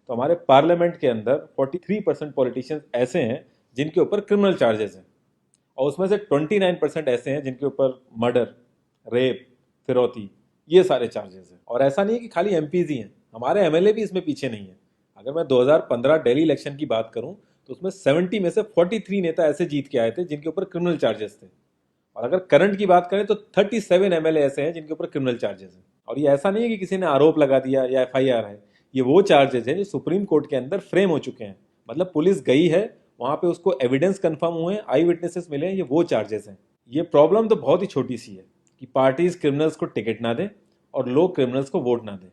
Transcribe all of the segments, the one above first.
तो हमारे पार्लियामेंट के अंदर 43% पॉलिटिशियंस ऐसे हैं जिनके ऊपर क्रिमिनल चार्जेस हैं, और उसमें से 29% ऐसे हैं जिनके ऊपर मर्डर, रेप, फिरौती, ये सारे चार्जेस हैं। और ऐसा नहीं है कि खाली एमपीज ही हैं, हमारे एमएलए भी इसमें पीछे नहीं है। अगर मैं 2015 दिल्ली इलेक्शन की बात करूं तो उसमें 70 में से 43 नेता ऐसे जीत के आए थे जिनके ऊपर क्रिमिनल चार्जेस थे। और अगर करंट की बात करें तो 37 एमएलए ऐसे हैं जिनके ऊपर क्रिमिनल चार्जेस हैं। और ये ऐसा नहीं है कि किसी ने आरोप लगा दिया या एफआईआर है, ये वो चार्जेस हैं जो सुप्रीम कोर्ट के अंदर फ्रेम हो चुके हैं। मतलब पुलिस गई है वहां पे, उसको एविडेंस कंफर्म हुए हैं, आई विटनेसेस मिले हैं, ये वो चार्जेस हैं। ये प्रॉब्लम तो बहुत ही छोटी सी है कि पार्टीज क्रिमिनल्स को टिकट ना दें और लोग क्रिमिनल्स को वोट ना दें,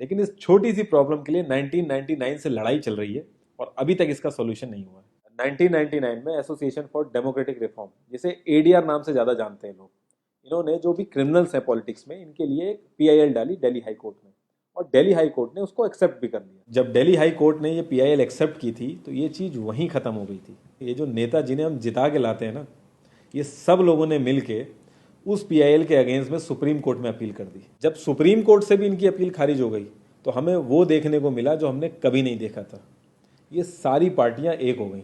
लेकिन इस छोटी सी प्रॉब्लम के लिए 1999 से लड़ाई चल रही है और अभी तक इसका सोल्यूशन नहीं हुआ है। 1999 में एसोसिएशन फॉर डेमोक्रेटिक रिफॉर्म, जिसे एडीआर नाम से ज्यादा जानते हैं लोग, इन्होंने जो भी क्रिमिनल्स हैं पॉलिटिक्स में, इनके लिए एक पीआईएल डाली दिल्ली हाई कोर्ट में, और दिल्ली हाई कोर्ट ने उसको एक्सेप्ट भी कर लिया। जब दिल्ली हाई कोर्ट ने ये पीआईएल एक्सेप्ट की थी तो ये चीज़ वहीं ख़त्म हो गई थी। ये जो नेता जिन्हें हम जिता के लाते हैं ना, ये सब लोगों ने मिल के उस पीआईएल के अगेंस्ट में सुप्रीम कोर्ट में अपील कर दी। जब सुप्रीम कोर्ट से भी इनकी अपील खारिज हो गई तो हमें वो देखने को मिला जो हमने कभी नहीं देखा था, ये सारी पार्टियां एक हो गई।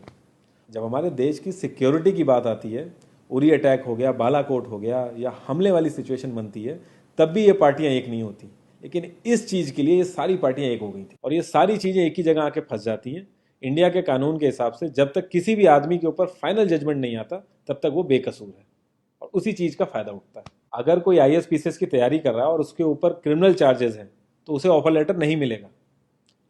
जब हमारे देश की सिक्योरिटी की बात आती है, उरी अटैक हो गया, बालाकोट हो गया, या हमले वाली सिचुएशन बनती है, तब भी ये पार्टियां एक नहीं होती। लेकिन इस चीज़ के लिए ये सारी पार्टियां एक हो गई थी, और ये सारी चीज़ें एक ही जगह आके फंस जाती हैं। इंडिया के कानून के हिसाब से जब तक किसी भी आदमी के ऊपर फाइनल जजमेंट नहीं आता तब तक वो बेकसूर है, और उसी चीज़ का फायदा उठता है। अगर कोई आईएएस पीसीएस की तैयारी कर रहा है और उसके ऊपर क्रिमिनल चार्जेस हैं तो उसे ऑफर लेटर नहीं मिलेगा।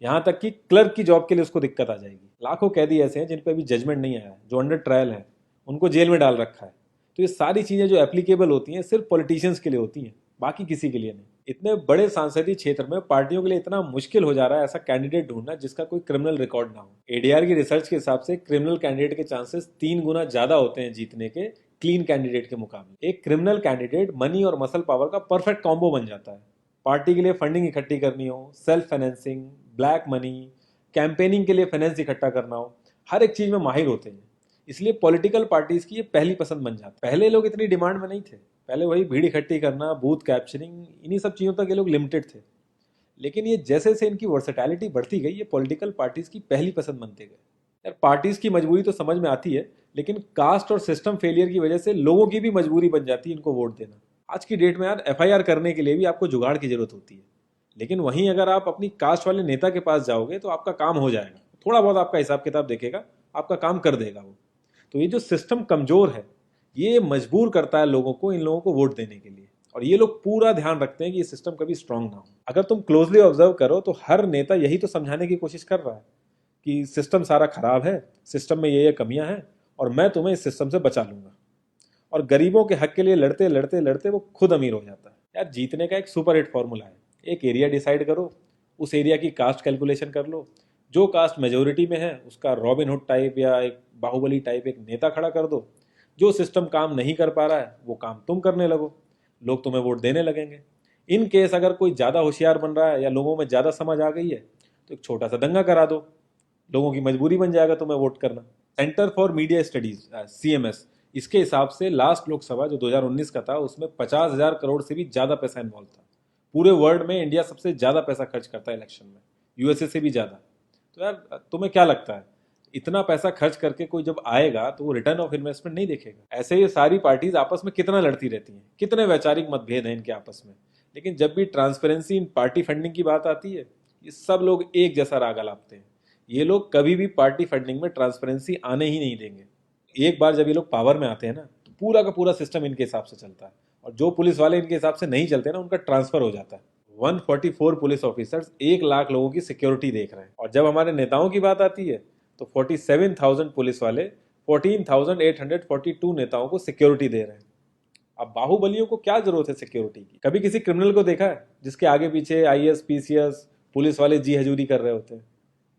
यहाँ तक कि क्लर्क की जॉब के लिए उसको दिक्कत आ जाएगी। लाखों कैदी ऐसे हैं जिन पे अभी जजमेंट नहीं आया है, जो अंडर ट्रायल है, उनको जेल में डाल रखा है। तो ये सारी चीज़ें जो एप्लीकेबल होती हैं सिर्फ पॉलिटिशियंस के लिए होती हैं, बाकी किसी के लिए नहीं। इतने बड़े सांसदीय क्षेत्र में पार्टियों के लिए इतना मुश्किल हो जा रहा है ऐसा कैंडिडेट ढूंढना जिसका कोई क्रिमिनल रिकॉर्ड ना हो। एडीआर की रिसर्च के हिसाब से क्रिमिनल कैंडिडेट के चांसेस 3 गुना ज्यादा होते हैं जीतने के क्लीन कैंडिडेट के मुकाबले। एक क्रिमिनल कैंडिडेट मनी और मसल पावर का परफेक्ट कॉम्बो बन जाता है। पार्टी के लिए फंडिंग इकट्ठी करनी हो, self financing, black money, campaigning के लिए फाइनेंस इकट्ठा करना हो, हर एक चीज में माहिर होते हैं। इसलिए पॉलिटिकल पार्टीज की ये पहली पसंद बन जाती है। पहले लोग इतनी डिमांड में नहीं थे, पहले वही भीड़ इकट्ठी करना, बूथ कैप्चरिंग, इन्हीं सब चीज़ों तक ये लोग लिमिटेड थे। लेकिन ये जैसे से इनकी वर्सेटैलिटी बढ़ती गई, ये पॉलिटिकल पार्टीज की पहली पसंद बनते गए। यार पार्टीज की मजबूरी तो समझ में आती है, लेकिन कास्ट और सिस्टम फेलियर की वजह से लोगों की भी मजबूरी बन जाती है इनको वोट देना। आज की डेट में यार एफआईआर करने के लिए भी आपको जुगाड़ की जरूरत होती है, लेकिन वहीं अगर आप अपनी कास्ट वाले नेता के पास जाओगे तो आपका काम हो जाएगा, थोड़ा बहुत आपका हिसाब किताब देखेगा, आपका काम कर देगा वो। तो ये जो सिस्टम कमजोर है, ये मजबूर करता है लोगों को इन लोगों को वोट देने के लिए, और ये लोग पूरा ध्यान रखते हैं कि ये सिस्टम कभी स्ट्रांग ना हो। अगर तुम क्लोजली ऑब्जर्व करो तो हर नेता यही तो समझाने की कोशिश कर रहा है कि सिस्टम सारा खराब है, सिस्टम में ये कमियां हैं, और मैं तुम्हें इस सिस्टम से बचा लूंगा। और गरीबों के हक के लिए लड़ते लड़ते लड़ते वो खुद अमीर हो जाता है। यार जीतने का एक सुपर हिट फॉर्मूला है, एक एरिया डिसाइड करो, उस एरिया की कास्ट कैलकुलेशन कर लो, जो कास्ट मेजोरिटी में है उसका रॉबिन हुड टाइप या एक बाहुबली टाइप एक नेता खड़ा कर दो। जो सिस्टम काम नहीं कर पा रहा है वो काम तुम करने लगो, लोग तुम्हें वोट देने लगेंगे। इन केस अगर कोई ज़्यादा होशियार बन रहा है या लोगों में ज़्यादा समझ आ गई है तो एक छोटा सा दंगा करा दो, लोगों की मजबूरी बन जाएगा तुम्हें वोट करना। Centre for media studies CMS, इसके हिसाब से लास्ट लोकसभा जो 2019 का था उसमें 50,000 करोड़ से भी ज़्यादा पैसा इन्वॉल्व था। पूरे वर्ल्ड में इंडिया सबसे ज़्यादा पैसा खर्च करता है इलेक्शन में, यूएसए से भी ज़्यादा। तो यार तुम्हें क्या लगता है, इतना पैसा खर्च करके कोई जब आएगा तो वो रिटर्न ऑफ इन्वेस्टमेंट नहीं देखेगा? ऐसे ये सारी पार्टीज आपस में कितना लड़ती रहती हैं, कितने वैचारिक मतभेद हैं इनके आपस में, लेकिन जब भी ट्रांसपेरेंसी इन पार्टी फंडिंग की बात आती है ये सब लोग एक जैसा राग अलापते हैं। ये लोग कभी भी पार्टी फंडिंग में ट्रांसपेरेंसी आने ही नहीं देंगे। एक बार जब ये लोग पावर में आते हैं ना तो पूरा का पूरा सिस्टम इनके हिसाब से चलता है, और जो पुलिस वाले इनके हिसाब से नहीं चलते ना उनका ट्रांसफर हो जाता है। 144 पुलिस ऑफिसर्स 1 लाख लोगों की सिक्योरिटी देख रहे हैं, और जब हमारे नेताओं की बात आती है तो 47,000 पुलिस वाले 14,842 नेताओं को सिक्योरिटी दे रहे हैं। अब बाहुबलियों को क्या जरूरत है सिक्योरिटी की? कभी किसी क्रिमिनल को देखा है जिसके आगे पीछे आईएएस पीसीएस पुलिस वाले जी हजूरी कर रहे होते हैं?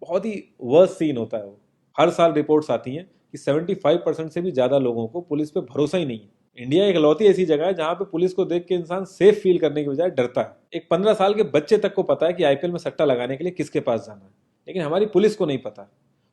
बहुत ही वर्स्ट सीन होता है वो। हर साल रिपोर्ट्स आती हैं कि 75% से भी ज्यादा लोगों को पुलिस पे भरोसा ही नहीं है। इंडिया एक लौती ऐसी जगह है जहां पे पुलिस को देख के इंसान सेफ फील करने की बजाय डरता है। एक 15 साल के बच्चे तक को पता है कि आईपीएल में सट्टा लगाने के लिए किसके पास जाना है, लेकिन हमारी पुलिस को नहीं पता।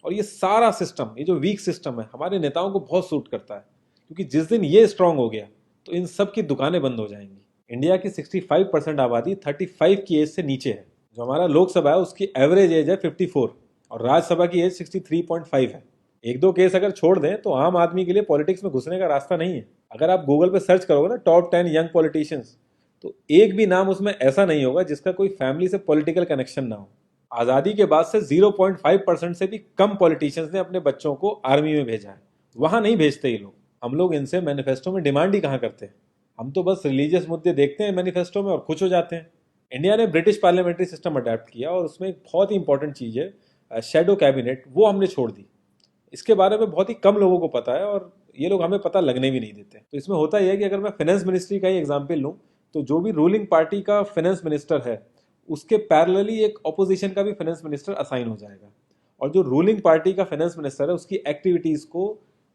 और ये सारा सिस्टम, ये जो वीक सिस्टम है, हमारे नेताओं को बहुत सूट करता है, क्योंकि जिस दिन ये स्ट्रांग हो गया तो इन सब की दुकानें बंद हो जाएंगी। इंडिया की 65% आबादी 35 की एज से नीचे है, जो हमारा लोकसभा है उसकी एवरेज एज है 54 और राज्यसभा की एज 63.5 है। एक दो केस अगर छोड़ दें तो आम आदमी के लिए पॉलिटिक्स में घुसने का रास्ता नहीं है। अगर आप गूगल पे सर्च करोगे ना टॉप 10 यंग पॉलिटिशियंस, तो एक भी नाम उसमें ऐसा नहीं होगा जिसका कोई फैमिली से पॉलिटिकल कनेक्शन ना हो। आज़ादी के बाद से 0.5% से भी कम पॉलिटिशियंस ने अपने बच्चों को आर्मी में भेजा है। वहां नहीं भेजते ये लोग। हम लोग इनसे मैनिफेस्टो में डिमांड ही कहाँ करते हैं। हम तो बस रिलीजियस मुद्दे देखते हैं मैनिफेस्टो में और खुश हो जाते हैं। इंडिया ने ब्रिटिश पार्लियामेंट्री सिस्टम अडेप्ट किया और उसमें एक बहुत ही इंपॉर्टेंट चीज़ है शेडो कैबिनेट, वो हमने छोड़ दी। इसके बारे में बहुत ही कम लोगों को पता है और ये लोग हमें पता लगने भी नहीं देते। तो इसमें होता यह है कि अगर मैं फाइनेंस मिनिस्ट्री का ही एग्जाम्पल लूँ तो जो भी रूलिंग पार्टी का फाइनेंस मिनिस्टर है उसके पैरेलली एक ऑपोजिशन का भी फाइनेंस मिनिस्टर असाइन हो जाएगा और जो रूलिंग पार्टी का फाइनेंस मिनिस्टर है उसकी एक्टिविटीज को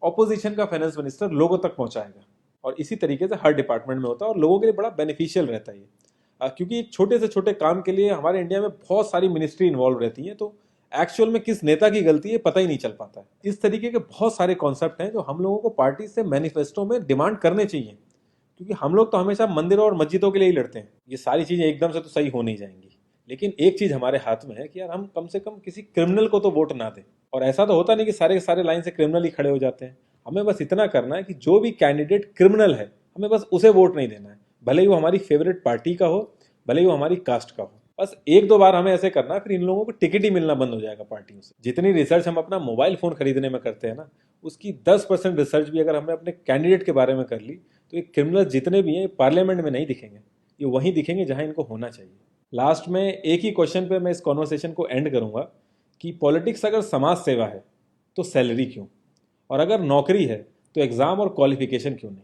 ऑपोजिशन का फाइनेंस मिनिस्टर लोगों तक पहुंचाएगा। और इसी तरीके से हर डिपार्टमेंट में होता है और लोगों के लिए बड़ा बेनिफिशियल रहता है ये। क्योंकि छोटे से छोटे काम के लिए हमारे इंडिया में बहुत सारी मिनिस्ट्री इन्वॉल्व रहती हैं, तो एक्चुअल में किस नेता की गलती है पता ही नहीं चल पाता है। इस तरीके के बहुत सारे कॉन्सेप्ट हैं जो हम लोगों को पार्टी से मैनिफेस्टो में डिमांड करने चाहिए, क्योंकि हम लोग तो हमेशा मंदिरों और मस्जिदों के लिए ही लड़ते हैं। ये सारी चीज़ें एकदम से तो सही हो नहीं जाएंगी, लेकिन एक चीज़ हमारे हाथ में है कि यार हम कम से कम किसी क्रिमिनल को तो वोट ना दें। और ऐसा तो होता नहीं कि सारे के सारे लाइन से क्रिमिनल ही खड़े हो जाते हैं। हमें बस इतना करना है कि जो भी कैंडिडेट क्रिमिनल है हमें बस उसे वोट नहीं देना है, भले ही वो हमारी फेवरेट पार्टी का हो, भले ही वो हमारी कास्ट का हो। बस एक दो बार हमें ऐसे करना, फिर इन लोगों को टिकट ही मिलना बंद हो जाएगा पार्टियों से। जितनी रिसर्च हम अपना मोबाइल फोन खरीदने में करते हैं ना, उसकी 10% रिसर्च भी अगर हमने अपने कैंडिडेट के बारे में कर ली तो ये क्रिमिनल जितने भी हैं पार्लियामेंट में नहीं दिखेंगे, ये वहीं दिखेंगे जहां इनको होना चाहिए। लास्ट में एक ही क्वेश्चन पे मैं इस कॉन्वर्सेशन को एंड करूंगा कि पॉलिटिक्स अगर समाज सेवा है तो सैलरी क्यों, और अगर नौकरी है तो एग्जाम और क्वालिफिकेशन क्यों नहीं।